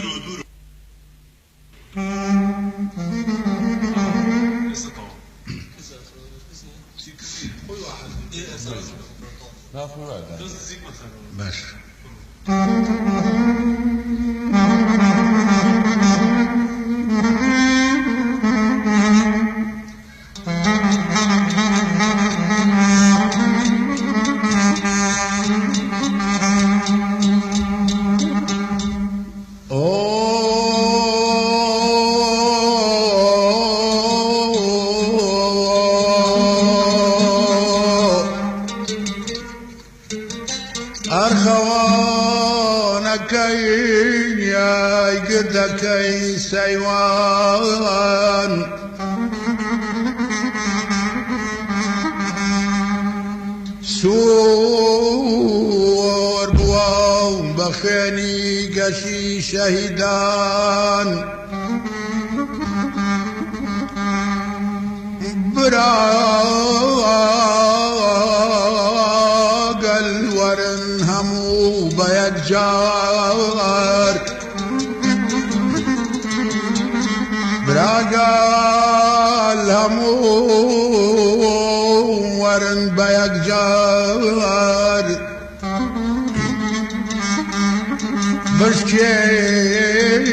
دورو باش أرخوانكين يا قدكي سيوان سور بواو بخيني قشي شهيدان براق الورن همو بيجار براق الهمو ورن بيجار بشكين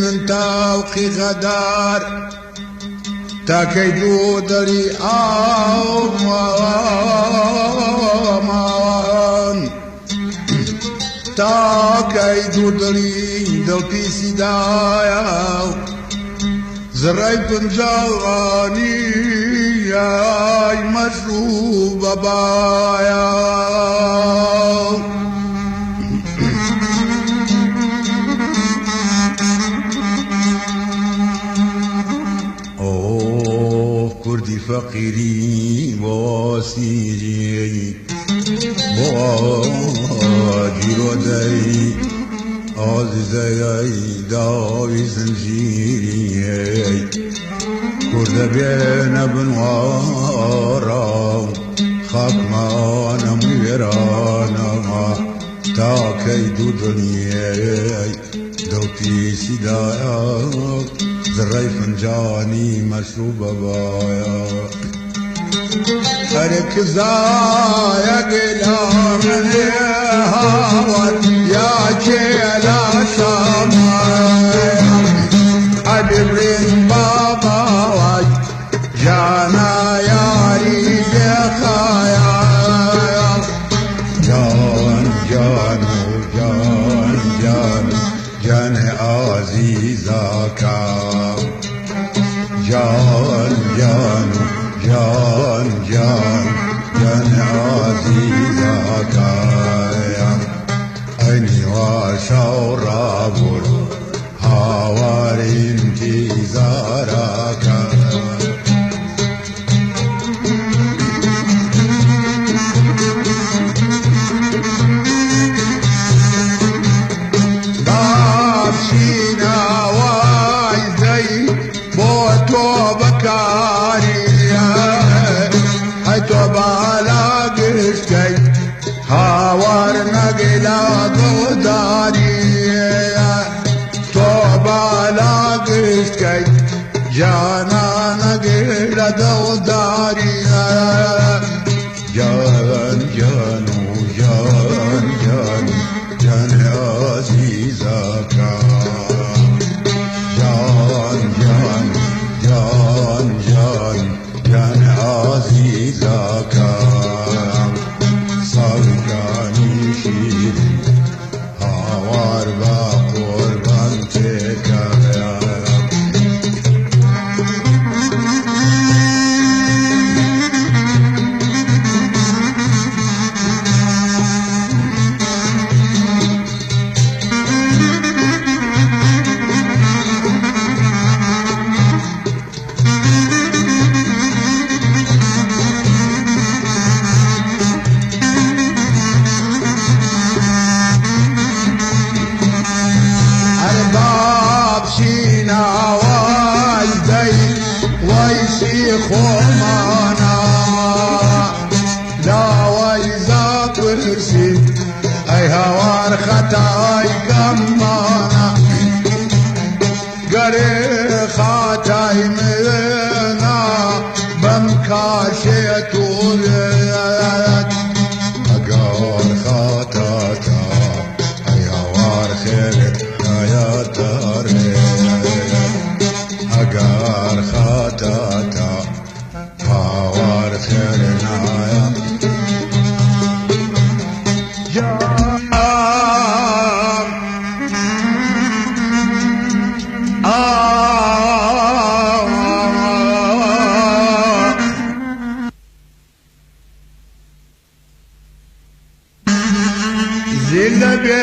انتاوقي غدار تاكيدو دري آمان تاكيدو دري دل بيسي دايا زرعي بنجاواني ياي مشروب بايا كردي فقيري واسيري واجرودي عزيزي داوي زنجيري كرد بين بنوارا خاك مانا ميرانا تاكيدو دنياي دوتي سدايا زرعي فنجاني مشروب بايا فرق زايا قلا من هاوات يا جيلا سامايا عدبرين بابا واج جانا ياري بخايا جان جانو جان جان جان عزيزاكا جان جان جان جان جان عزيزاكا عيني وشورا بور هاوار انتظاركا بابشينا وايزي بوتو بكاريا حيتو بالاقشكي هاوار نقلا دوداريا تو بالاقشكي جانا نقلا دوداريا جان جانو جان جان جان عزيزاكا جان جان جان جان جان عزيزاكا صادقاني شيري هاوار باقربان تكا خمانا لا ويزا كرسي اي هوار خطاي كمانا بری خاتای منا بمکاشه تولد اگر خاتاتا ایوار خیر نیاتاره اگر خاتاتا ایوار خیر نیاتاره بيت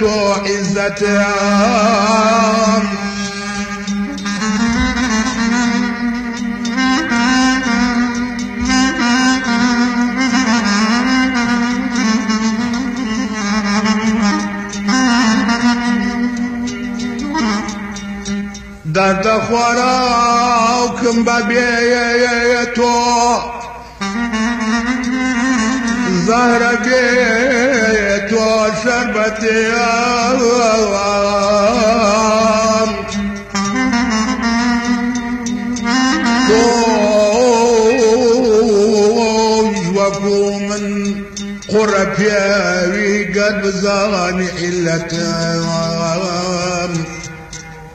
وعزتها درد خوراكم ببيتو زهر بيت وشربت يوم وكو من قرب ياوي قد زاني حلتهم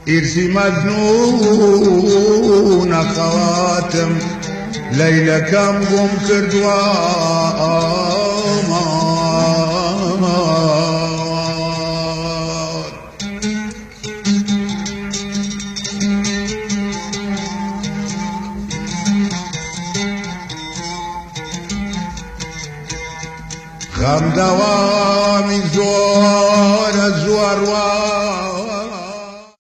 إرسي مجنون خواتم ليلة كم قم كردوا غم دوامي زور زور